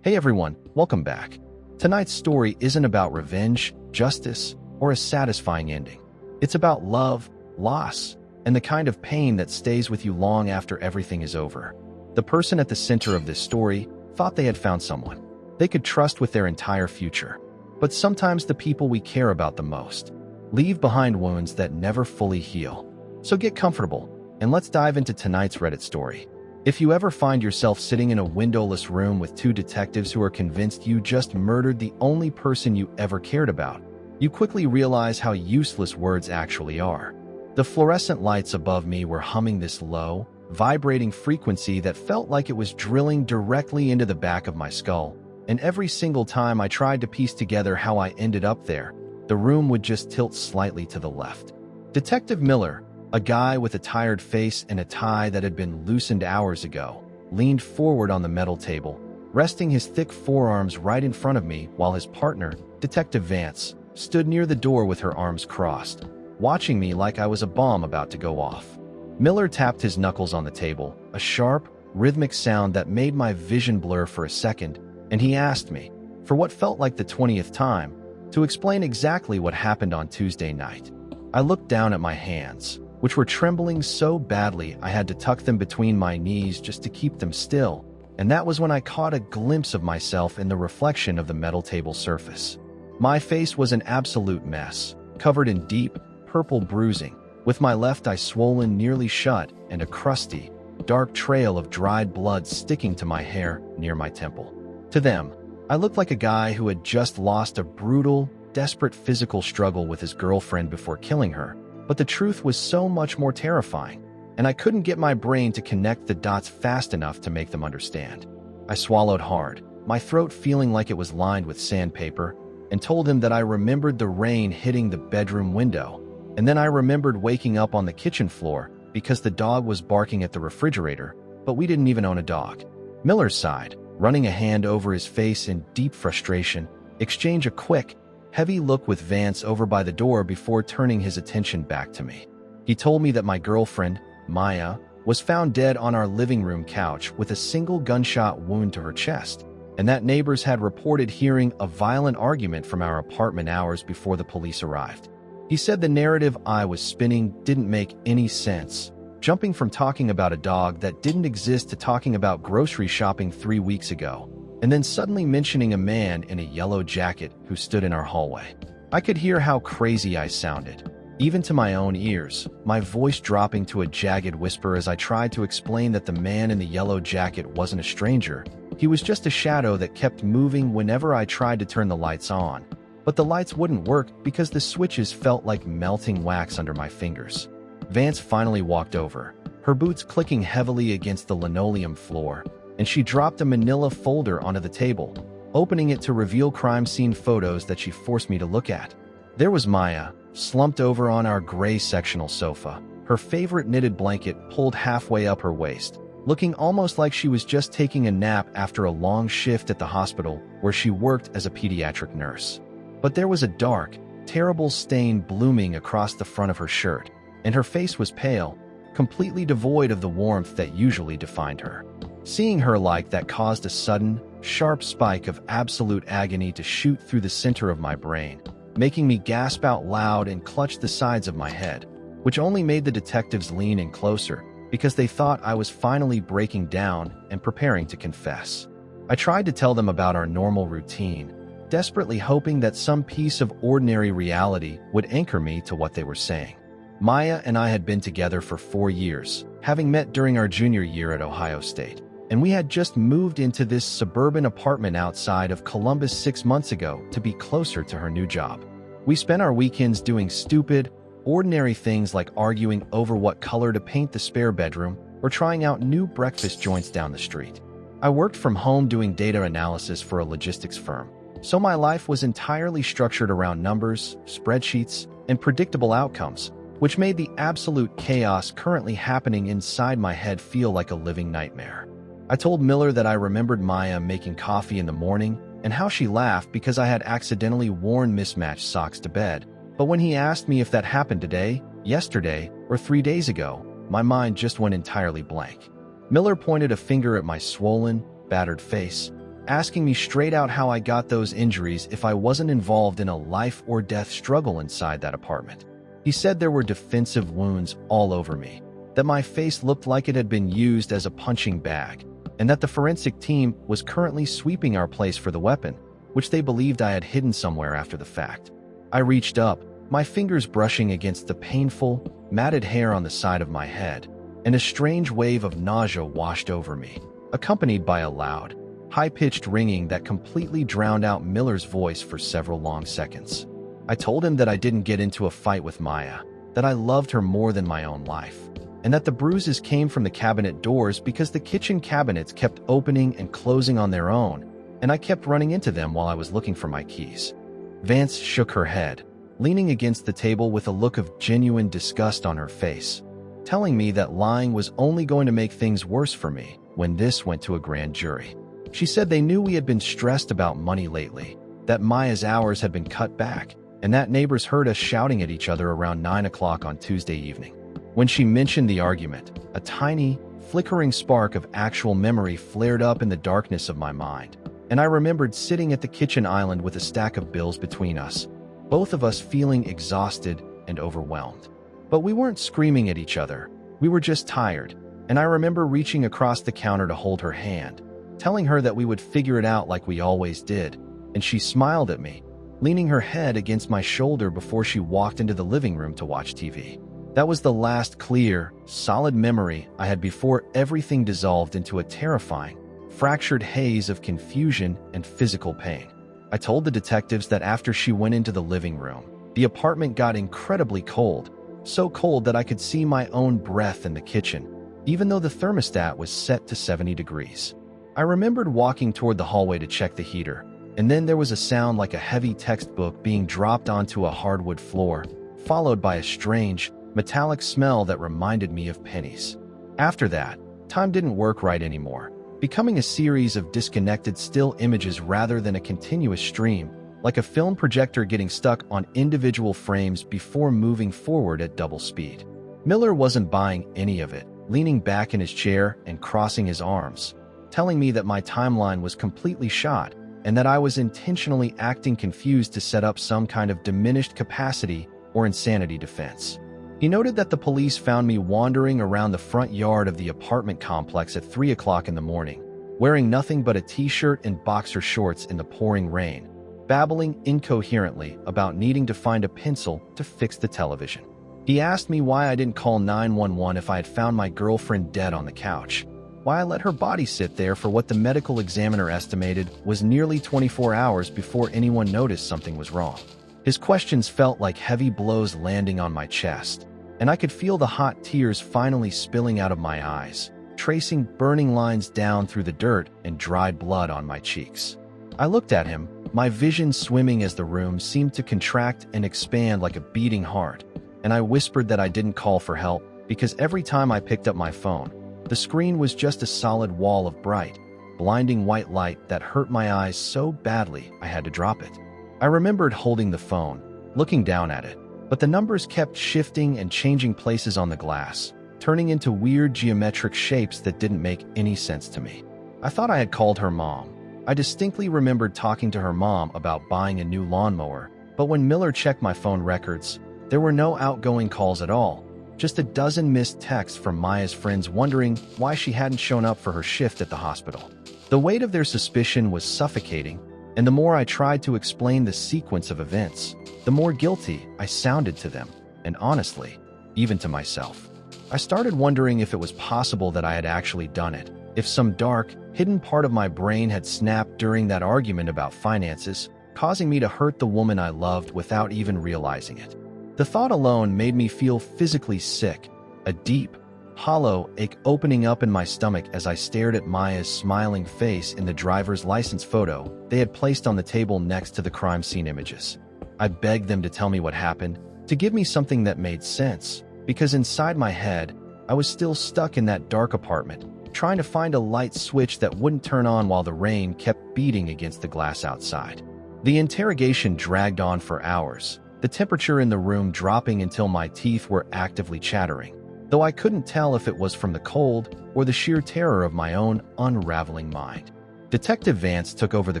Hey everyone, welcome back. Tonight's story isn't about revenge, justice, or a satisfying ending. It's about love, loss, and the kind of pain that stays with you long after everything is over. The person at the center of this story thought they had found someone they could trust with their entire future. But sometimes the people we care about the most leave behind wounds that never fully heal. So get comfortable, and let's dive into tonight's Reddit story. If you ever find yourself sitting in a windowless room with two detectives who are convinced you just murdered the only person you ever cared about, you quickly realize how useless words actually are. The fluorescent lights above me were humming this low, vibrating frequency that felt like it was drilling directly into the back of my skull, and every single time I tried to piece together how I ended up there, the room would just tilt slightly to the left. Detective Miller, a guy with a tired face and a tie that had been loosened hours ago, leaned forward on the metal table, resting his thick forearms right in front of me while his partner, Detective Vance, stood near the door with her arms crossed, watching me like I was a bomb about to go off. Miller tapped his knuckles on the table, a sharp, rhythmic sound that made my vision blur for a second, and he asked me, for what felt like the 20th time, to explain exactly what happened on Tuesday night. I looked down at my hands, which were trembling so badly I had to tuck them between my knees just to keep them still, and that was when I caught a glimpse of myself in the reflection of the metal table surface. My face was an absolute mess, covered in deep, purple bruising, with my left eye swollen nearly shut and a crusty, dark trail of dried blood sticking to my hair near my temple. To them, I looked like a guy who had just lost a brutal, desperate physical struggle with his girlfriend before killing her. But the truth was so much more terrifying, and I couldn't get my brain to connect the dots fast enough to make them understand. I swallowed hard, my throat feeling like it was lined with sandpaper, and told him that I remembered the rain hitting the bedroom window, and then I remembered waking up on the kitchen floor because the dog was barking at the refrigerator, but we didn't even own a dog. Miller sighed, running a hand over his face in deep frustration, exchanged a quick, heavy look with Vance over by the door before turning his attention back to me. He told me that my girlfriend, Maya, was found dead on our living room couch with a single gunshot wound to her chest, and that neighbors had reported hearing a violent argument from our apartment hours before the police arrived. He said the narrative I was spinning didn't make any sense, jumping from talking about a dog that didn't exist to talking about grocery shopping 3 weeks ago, and then suddenly mentioning a man in a yellow jacket who stood in our hallway. I could hear how crazy I sounded, even to my own ears, my voice dropping to a jagged whisper as I tried to explain that the man in the yellow jacket wasn't a stranger. He was just a shadow that kept moving whenever I tried to turn the lights on. But the lights wouldn't work because the switches felt like melting wax under my fingers. Vance finally walked over, her boots clicking heavily against the linoleum floor, and she dropped a manila folder onto the table, opening it to reveal crime scene photos that she forced me to look at. There was Maya, slumped over on our gray sectional sofa, her favorite knitted blanket pulled halfway up her waist, looking almost like she was just taking a nap after a long shift at the hospital where she worked as a pediatric nurse. But there was a dark, terrible stain blooming across the front of her shirt, and her face was pale, completely devoid of the warmth that usually defined her. Seeing her like that caused a sudden, sharp spike of absolute agony to shoot through the center of my brain, making me gasp out loud and clutch the sides of my head, which only made the detectives lean in closer because they thought I was finally breaking down and preparing to confess. I tried to tell them about our normal routine, desperately hoping that some piece of ordinary reality would anchor me to what they were saying. Maya and I had been together for 4 years, having met during our junior year at Ohio State, and we had just moved into this suburban apartment outside of Columbus 6 months ago to be closer to her new job. We spent our weekends doing stupid, ordinary things like arguing over what color to paint the spare bedroom or trying out new breakfast joints down the street. I worked from home doing data analysis for a logistics firm, so my life was entirely structured around numbers, spreadsheets, and predictable outcomes, which made the absolute chaos currently happening inside my head feel like a living nightmare. I told Miller that I remembered Maya making coffee in the morning and how she laughed because I had accidentally worn mismatched socks to bed. But when he asked me if that happened today, yesterday, or 3 days ago, my mind just went entirely blank. Miller pointed a finger at my swollen, battered face, asking me straight out how I got those injuries if I wasn't involved in a life-or-death struggle inside that apartment. He said there were defensive wounds all over me, that my face looked like it had been used as a punching bag, and that the forensic team was currently sweeping our place for the weapon, which they believed I had hidden somewhere after the fact. I reached up, my fingers brushing against the painful, matted hair on the side of my head, and a strange wave of nausea washed over me, accompanied by a loud, high-pitched ringing that completely drowned out Miller's voice for several long seconds. I told him that I didn't get into a fight with Maya, that I loved her more than my own life, and that the bruises came from the cabinet doors because the kitchen cabinets kept opening and closing on their own, and I kept running into them while I was looking for my keys. Vance shook her head, leaning against the table with a look of genuine disgust on her face, telling me that lying was only going to make things worse for me when this went to a grand jury. She said they knew we had been stressed about money lately, that Maya's hours had been cut back, and that neighbors heard us shouting at each other around 9 o'clock on Tuesday evening. When she mentioned the argument, a tiny, flickering spark of actual memory flared up in the darkness of my mind, and I remembered sitting at the kitchen island with a stack of bills between us, both of us feeling exhausted and overwhelmed. But we weren't screaming at each other, we were just tired, and I remember reaching across the counter to hold her hand, telling her that we would figure it out like we always did, and she smiled at me, leaning her head against my shoulder before she walked into the living room to watch TV. That was the last clear, solid memory I had before everything dissolved into a terrifying, fractured haze of confusion and physical pain. I told the detectives that after she went into the living room, the apartment got incredibly cold, so cold that I could see my own breath in the kitchen, even though the thermostat was set to 70 degrees. I remembered walking toward the hallway to check the heater, and then there was a sound like a heavy textbook being dropped onto a hardwood floor, followed by a strange, metallic smell that reminded me of pennies. After that, time didn't work right anymore, becoming a series of disconnected still images rather than a continuous stream, like a film projector getting stuck on individual frames before moving forward at double speed. Miller wasn't buying any of it, leaning back in his chair and crossing his arms, telling me that my timeline was completely shot and that I was intentionally acting confused to set up some kind of diminished capacity or insanity defense. He noted that the police found me wandering around the front yard of the apartment complex at 3 o'clock in the morning, wearing nothing but a t-shirt and boxer shorts in the pouring rain, babbling incoherently about needing to find a pencil to fix the television. He asked me why I didn't call 911 if I had found my girlfriend dead on the couch, why I let her body sit there for what the medical examiner estimated was nearly 24 hours before anyone noticed something was wrong. His questions felt like heavy blows landing on my chest, and I could feel the hot tears finally spilling out of my eyes, tracing burning lines down through the dirt and dried blood on my cheeks. I looked at him, my vision swimming as the room seemed to contract and expand like a beating heart, and I whispered that I didn't call for help because every time I picked up my phone, the screen was just a solid wall of bright, blinding white light that hurt my eyes so badly I had to drop it. I remembered holding the phone, looking down at it, but the numbers kept shifting and changing places on the glass, turning into weird geometric shapes that didn't make any sense to me. I thought I had called her mom. I distinctly remembered talking to her mom about buying a new lawnmower, but when Miller checked my phone records, there were no outgoing calls at all, just a dozen missed texts from Maya's friends wondering why she hadn't shown up for her shift at the hospital. The weight of their suspicion was suffocating, and the more I tried to explain the sequence of events, the more guilty I sounded to them, and honestly, even to myself. I started wondering if it was possible that I had actually done it, if some dark, hidden part of my brain had snapped during that argument about finances, causing me to hurt the woman I loved without even realizing it. The thought alone made me feel physically sick, a deep, hollow ache opening up in my stomach as I stared at Maya's smiling face in the driver's license photo they had placed on the table next to the crime scene images. I begged them to tell me what happened, to give me something that made sense, because inside my head, I was still stuck in that dark apartment, trying to find a light switch that wouldn't turn on while the rain kept beating against the glass outside. The interrogation dragged on for hours, the temperature in the room dropping until my teeth were actively chattering, though I couldn't tell if it was from the cold or the sheer terror of my own unraveling mind. Detective Vance took over the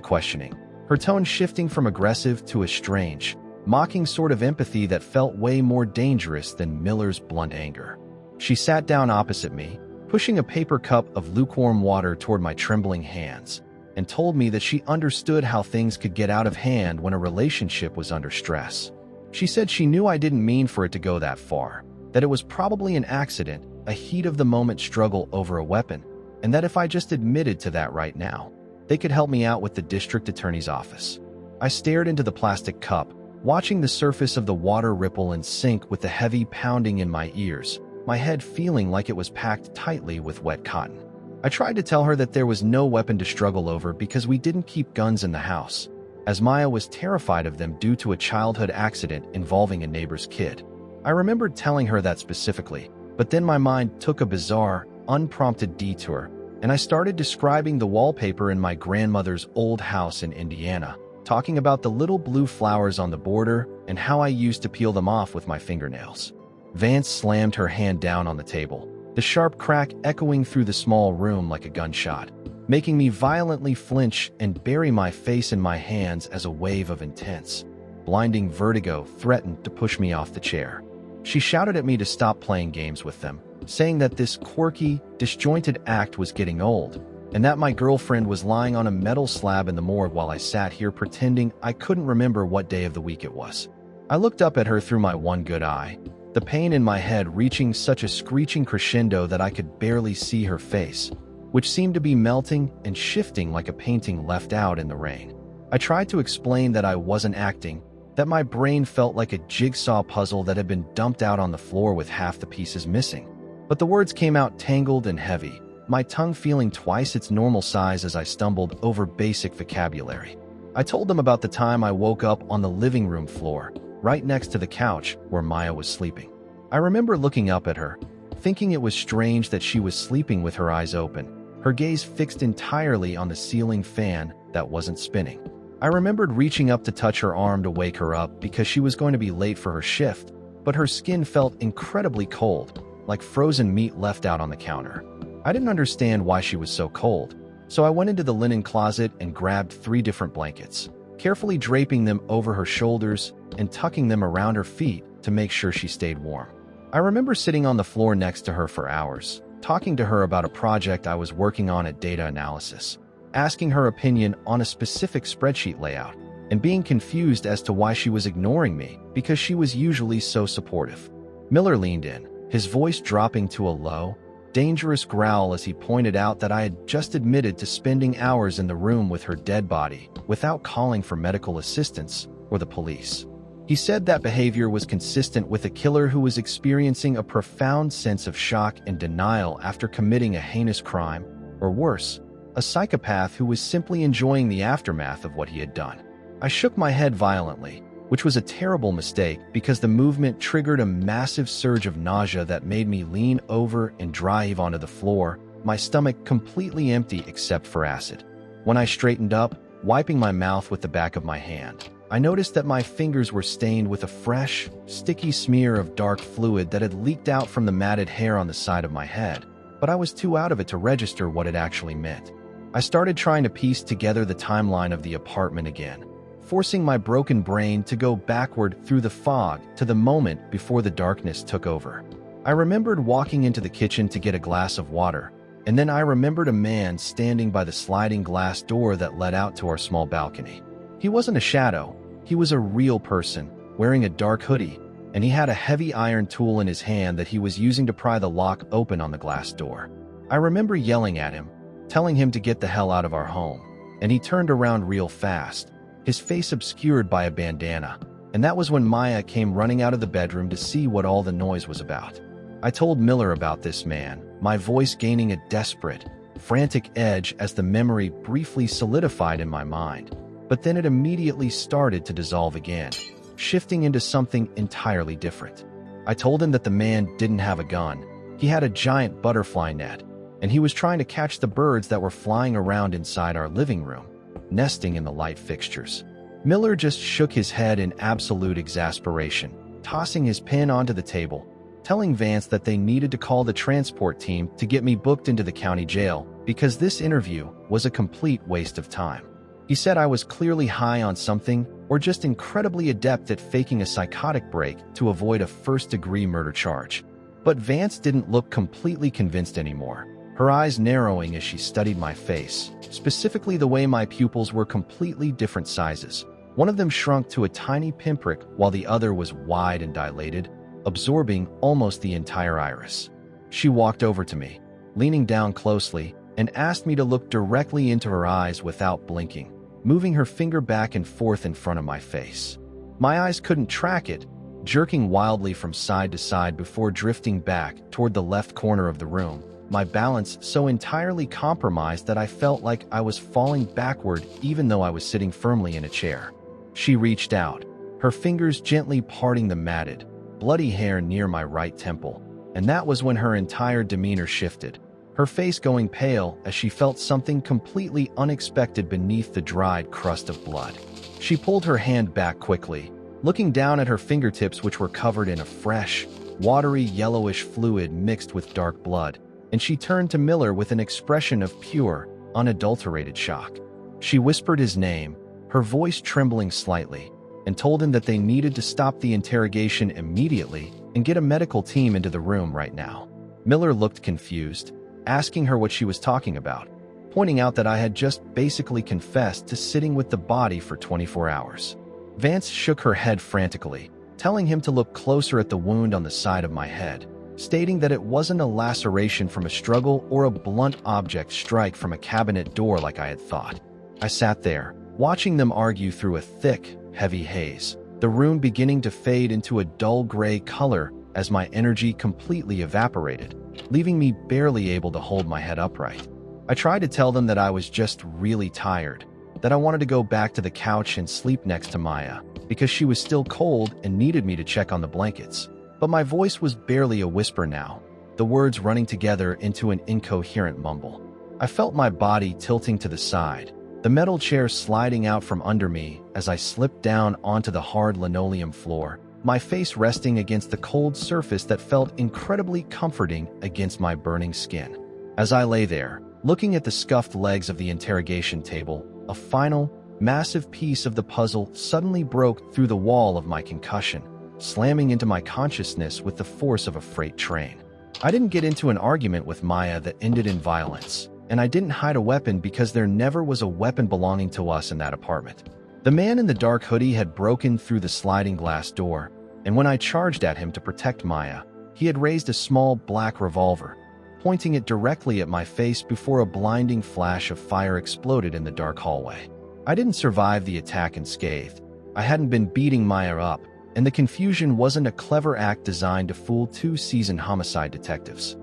questioning, her tone shifting from aggressive to a strange, mocking sort of empathy that felt way more dangerous than Miller's blunt anger. She sat down opposite me, pushing a paper cup of lukewarm water toward my trembling hands, and told me that she understood how things could get out of hand when a relationship was under stress. She said she knew I didn't mean for it to go that far, that it was probably an accident, a heat-of-the-moment struggle over a weapon, and that if I just admitted to that right now, they could help me out with the district attorney's office. I stared into the plastic cup, watching the surface of the water ripple and sink with the heavy pounding in my ears, my head feeling like it was packed tightly with wet cotton. I tried to tell her that there was no weapon to struggle over because we didn't keep guns in the house, as Maya was terrified of them due to a childhood accident involving a neighbor's kid. I remembered telling her that specifically, but then my mind took a bizarre, unprompted detour, and I started describing the wallpaper in my grandmother's old house in Indiana, talking about the little blue flowers on the border and how I used to peel them off with my fingernails. Vance slammed her hand down on the table, the sharp crack echoing through the small room like a gunshot, making me violently flinch and bury my face in my hands as a wave of intense, blinding vertigo threatened to push me off the chair. She shouted at me to stop playing games with them, saying that this quirky, disjointed act was getting old, and that my girlfriend was lying on a metal slab in the morgue while I sat here pretending I couldn't remember what day of the week it was. I looked up at her through my one good eye, the pain in my head reaching such a screeching crescendo that I could barely see her face, which seemed to be melting and shifting like a painting left out in the rain. I tried to explain that I wasn't acting, that my brain felt like a jigsaw puzzle that had been dumped out on the floor with half the pieces missing. But the words came out tangled and heavy, my tongue feeling twice its normal size as I stumbled over basic vocabulary. I told them about the time I woke up on the living room floor, right next to the couch where Maya was sleeping. I remember looking up at her, thinking it was strange that she was sleeping with her eyes open, her gaze fixed entirely on the ceiling fan that wasn't spinning. I remembered reaching up to touch her arm to wake her up because she was going to be late for her shift, but her skin felt incredibly cold, like frozen meat left out on the counter. I didn't understand why she was so cold, so I went into the linen closet and grabbed 3 different blankets, carefully draping them over her shoulders and tucking them around her feet to make sure she stayed warm. I remember sitting on the floor next to her for hours, talking to her about a project I was working on at data analysis, asking her opinion on a specific spreadsheet layout, and being confused as to why she was ignoring me because she was usually so supportive. Miller leaned in, his voice dropping to a low, dangerous growl as he pointed out that I had just admitted to spending hours in the room with her dead body without calling for medical assistance or the police. He said that behavior was consistent with a killer who was experiencing a profound sense of shock and denial after committing a heinous crime, or worse, a psychopath who was simply enjoying the aftermath of what he had done. I shook my head violently, which was a terrible mistake because the movement triggered a massive surge of nausea that made me lean over and drive onto the floor, my stomach completely empty except for acid. When I straightened up, wiping my mouth with the back of my hand, I noticed that my fingers were stained with a fresh, sticky smear of dark fluid that had leaked out from the matted hair on the side of my head, but I was too out of it to register what it actually meant. I started trying to piece together the timeline of the apartment again, forcing my broken brain to go backward through the fog to the moment before the darkness took over. I remembered walking into the kitchen to get a glass of water, and then I remembered a man standing by the sliding glass door that led out to our small balcony. He wasn't a shadow, he was a real person, wearing a dark hoodie, and he had a heavy iron tool in his hand that he was using to pry the lock open on the glass door. I remember yelling at him, telling him to get the hell out of our home, and he turned around real fast, his face obscured by a bandana, and that was when Maya came running out of the bedroom to see what all the noise was about. I told Miller about this man, my voice gaining a desperate, frantic edge as the memory briefly solidified in my mind, but then it immediately started to dissolve again, shifting into something entirely different. I told him that the man didn't have a gun, he had a giant butterfly net, and he was trying to catch the birds that were flying around inside our living room, nesting in the light fixtures. Miller just shook his head in absolute exasperation, tossing his pen onto the table, telling Vance that they needed to call the transport team to get me booked into the county jail because this interview was a complete waste of time. He said I was clearly high on something or just incredibly adept at faking a psychotic break to avoid a first-degree murder charge. But Vance didn't look completely convinced anymore, her eyes narrowing as she studied my face, specifically the way my pupils were completely different sizes. One of them shrunk to a tiny pinprick while the other was wide and dilated, absorbing almost the entire iris. She walked over to me, leaning down closely, and asked me to look directly into her eyes without blinking, moving her finger back and forth in front of my face. My eyes couldn't track it, jerking wildly from side to side before drifting back toward the left corner of the room, my balance so entirely compromised that I felt like I was falling backward even though I was sitting firmly in a chair. She reached out, her fingers gently parting the matted, bloody hair near my right temple, and that was when her entire demeanor shifted, her face going pale as she felt something completely unexpected beneath the dried crust of blood. She pulled her hand back quickly, looking down at her fingertips which were covered in a fresh, watery yellowish fluid mixed with dark blood, and she turned to Miller with an expression of pure, unadulterated shock. She whispered his name, her voice trembling slightly, and told him that they needed to stop the interrogation immediately and get a medical team into the room right now. Miller looked confused, asking her what she was talking about, pointing out that I had just basically confessed to sitting with the body for 24 hours. Vance shook her head frantically, telling him to look closer at the wound on the side of my head, stating that it wasn't a laceration from a struggle or a blunt object strike from a cabinet door like I had thought. I sat there, watching them argue through a thick, heavy haze, the room beginning to fade into a dull gray color as my energy completely evaporated, leaving me barely able to hold my head upright. I tried to tell them that I was just really tired, that I wanted to go back to the couch and sleep next to Maya, because she was still cold and needed me to check on the blankets. But my voice was barely a whisper now, the words running together into an incoherent mumble. I felt my body tilting to the side, the metal chair sliding out from under me as I slipped down onto the hard linoleum floor, my face resting against the cold surface that felt incredibly comforting against my burning skin. As I lay there, looking at the scuffed legs of the interrogation table, a final, massive piece of the puzzle suddenly broke through the wall of my concussion, slamming into my consciousness with the force of a freight train. I didn't get into an argument with Maya that ended in violence, and I didn't hide a weapon because there never was a weapon belonging to us in that apartment. The man in the dark hoodie had broken through the sliding glass door, and when I charged at him to protect Maya, he had raised a small black revolver, pointing it directly at my face before a blinding flash of fire exploded in the dark hallway. I didn't survive the attack unscathed. I hadn't been beating Maya up, and the confusion wasn't a clever act designed to fool two seasoned homicide detectives.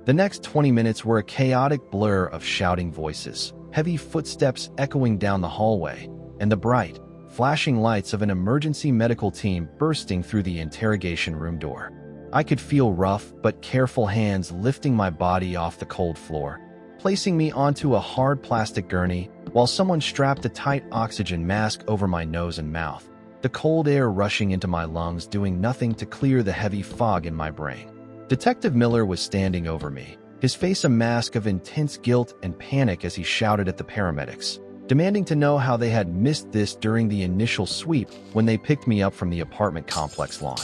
The next 20 minutes were a chaotic blur of shouting voices, heavy footsteps echoing down the hallway, and the bright, flashing lights of an emergency medical team bursting through the interrogation room door. I could feel rough but careful hands lifting my body off the cold floor, placing me onto a hard plastic gurney while someone strapped a tight oxygen mask over my nose and mouth, the cold air rushing into my lungs doing nothing to clear the heavy fog in my brain. Detective Miller was standing over me, his face a mask of intense guilt and panic as he shouted at the paramedics, demanding to know how they had missed this during the initial sweep when they picked me up from the apartment complex lawn.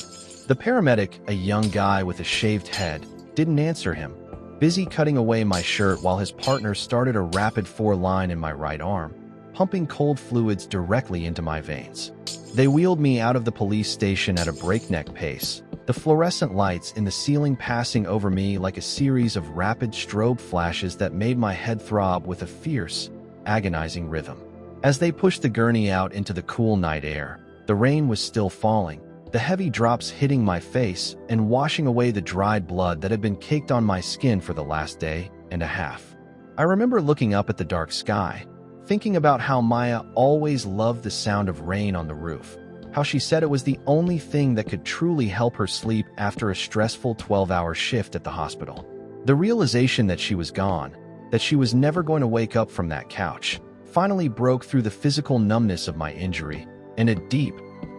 The paramedic, a young guy with a shaved head, didn't answer him, busy cutting away my shirt while his partner started a rapid four-line in my right arm, pumping cold fluids directly into my veins. They wheeled me out of the police station at a breakneck pace, the fluorescent lights in the ceiling passing over me like a series of rapid strobe flashes that made my head throb with a fierce, agonizing rhythm. As they pushed the gurney out into the cool night air, the rain was still falling, the heavy drops hitting my face and washing away the dried blood that had been caked on my skin for the last day and a half. I remember looking up at the dark sky, thinking about how Maya always loved the sound of rain on the roof, how she said it was the only thing that could truly help her sleep after a stressful 12-hour shift at the hospital. The realization that she was gone, that she was never going to wake up from that couch, finally broke through the physical numbness of my injury, and a deep,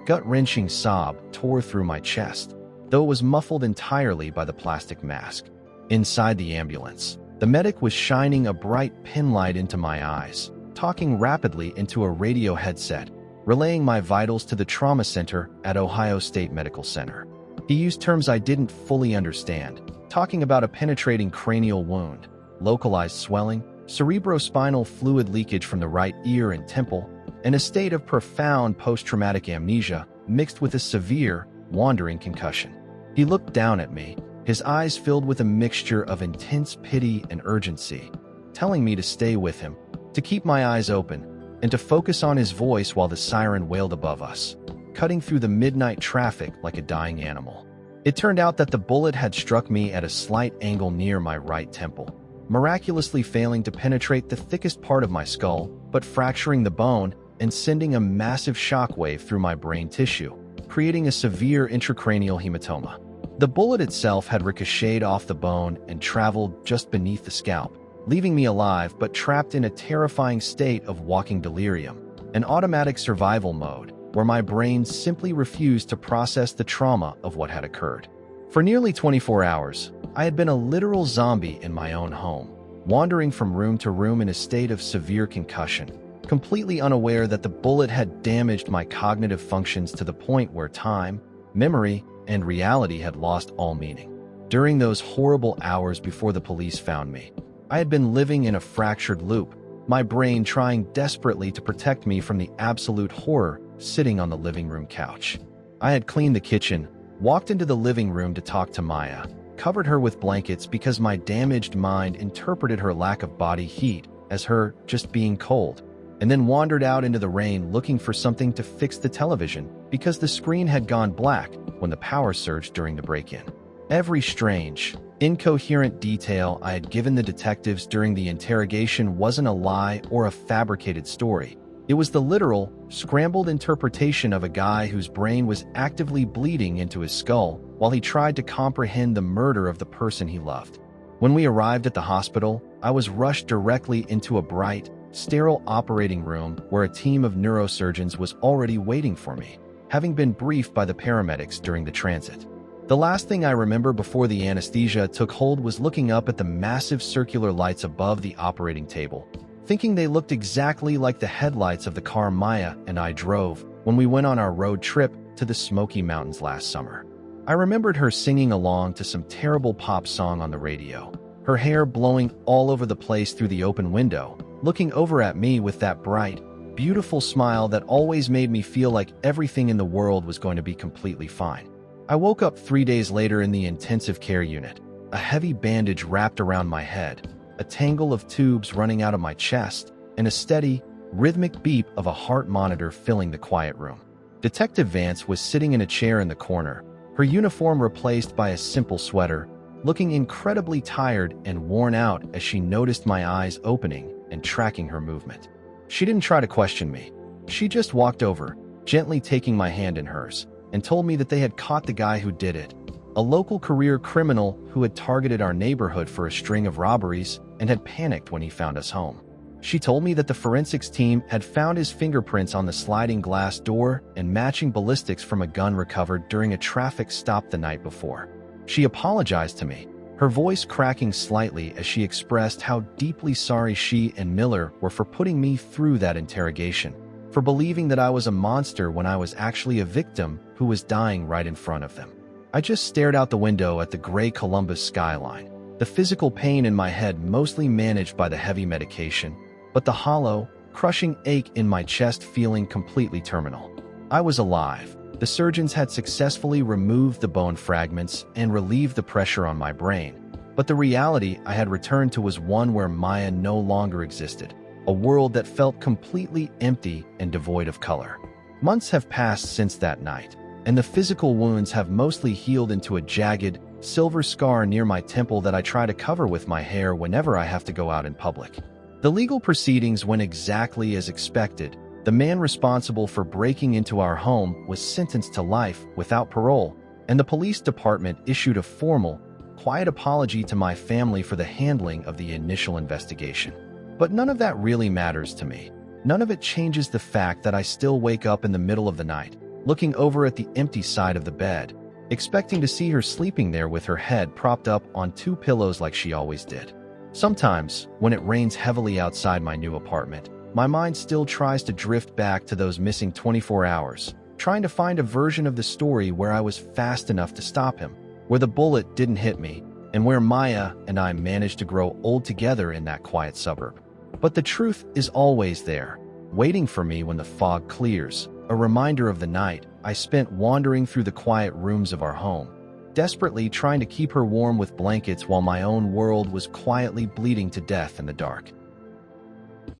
gut-wrenching sob tore through my chest, though it was muffled entirely by the plastic mask. Inside the ambulance, The medic was shining a bright pin light into my eyes, talking rapidly into a radio headset, relaying my vitals to the trauma center at Ohio State Medical Center. He used terms I didn't fully understand, talking about a penetrating cranial wound, localized swelling, cerebrospinal fluid leakage from the right ear and temple, and a state of profound post-traumatic amnesia mixed with a severe, wandering concussion. He looked down at me, his eyes filled with a mixture of intense pity and urgency, telling me to stay with him, to keep my eyes open, and to focus on his voice while the siren wailed above us, cutting through the midnight traffic like a dying animal. It turned out that the bullet had struck me at a slight angle near my right temple, miraculously failing to penetrate the thickest part of my skull, but fracturing the bone and sending a massive shockwave through my brain tissue, creating a severe intracranial hematoma. The bullet itself had ricocheted off the bone and traveled just beneath the scalp, leaving me alive but trapped in a terrifying state of walking delirium, an automatic survival mode where my brain simply refused to process the trauma of what had occurred. For nearly 24 hours, I had been a literal zombie in my own home, wandering from room to room in a state of severe concussion, completely unaware that the bullet had damaged my cognitive functions to the point where time, memory, and reality had lost all meaning. During those horrible hours before the police found me, I had been living in a fractured loop, my brain trying desperately to protect me from the absolute horror sitting on the living room couch. I had cleaned the kitchen, walked into the living room to talk to Maya, covered her with blankets because my damaged mind interpreted her lack of body heat as her just being cold, and then wandered out into the rain looking for something to fix the television because the screen had gone black when the power surged during the break-in. Every strange, incoherent detail I had given the detectives during the interrogation wasn't a lie or a fabricated story. It was the literal, scrambled interpretation of a guy whose brain was actively bleeding into his skull while he tried to comprehend the murder of the person he loved. When we arrived at the hospital, I was rushed directly into a bright, sterile operating room where a team of neurosurgeons was already waiting for me, having been briefed by the paramedics during the transit. The last thing I remember before the anesthesia took hold was looking up at the massive circular lights above the operating table, thinking they looked exactly like the headlights of the car Maya and I drove when we went on our road trip to the Smoky Mountains last summer. I remembered her singing along to some terrible pop song on the radio, her hair blowing all over the place through the open window, looking over at me with that bright, beautiful smile that always made me feel like everything in the world was going to be completely fine. I woke up 3 days later in the intensive care unit, a heavy bandage wrapped around my head, a tangle of tubes running out of my chest, and a steady, rhythmic beep of a heart monitor filling the quiet room. Detective Vance was sitting in a chair in the corner, her uniform replaced by a simple sweater, looking incredibly tired and worn out as she noticed my eyes opening and tracking her movement. She didn't try to question me. She just walked over, gently taking my hand in hers, and told me that they had caught the guy who did it, a local career criminal who had targeted our neighborhood for a string of robberies and had panicked when he found us home. She told me that the forensics team had found his fingerprints on the sliding glass door and matching ballistics from a gun recovered during a traffic stop the night before. She apologized to me, her voice cracking slightly as she expressed how deeply sorry she and Miller were for putting me through that interrogation, for believing that I was a monster when I was actually a victim who was dying right in front of them. I just stared out the window at the gray Columbus skyline, the physical pain in my head mostly managed by the heavy medication, but the hollow, crushing ache in my chest feeling completely terminal. I was alive. The surgeons had successfully removed the bone fragments and relieved the pressure on my brain, but the reality I had returned to was one where Maya no longer existed, a world that felt completely empty and devoid of color. Months have passed since that night, and the physical wounds have mostly healed into a jagged, silver scar near my temple that I try to cover with my hair whenever I have to go out in public. The legal proceedings went exactly as expected. The man responsible for breaking into our home was sentenced to life without parole, and the police department issued a formal, quiet apology to my family for the handling of the initial investigation. But none of that really matters to me. None of it changes the fact that I still wake up in the middle of the night, looking over at the empty side of the bed, expecting to see her sleeping there with her head propped up on 2 pillows like she always did. Sometimes, when it rains heavily outside my new apartment, my mind still tries to drift back to those missing 24 hours, trying to find a version of the story where I was fast enough to stop him, where the bullet didn't hit me, and where Maya and I managed to grow old together in that quiet suburb. But the truth is always there, waiting for me when the fog clears, a reminder of the night I spent wandering through the quiet rooms of our home, desperately trying to keep her warm with blankets while my own world was quietly bleeding to death in the dark.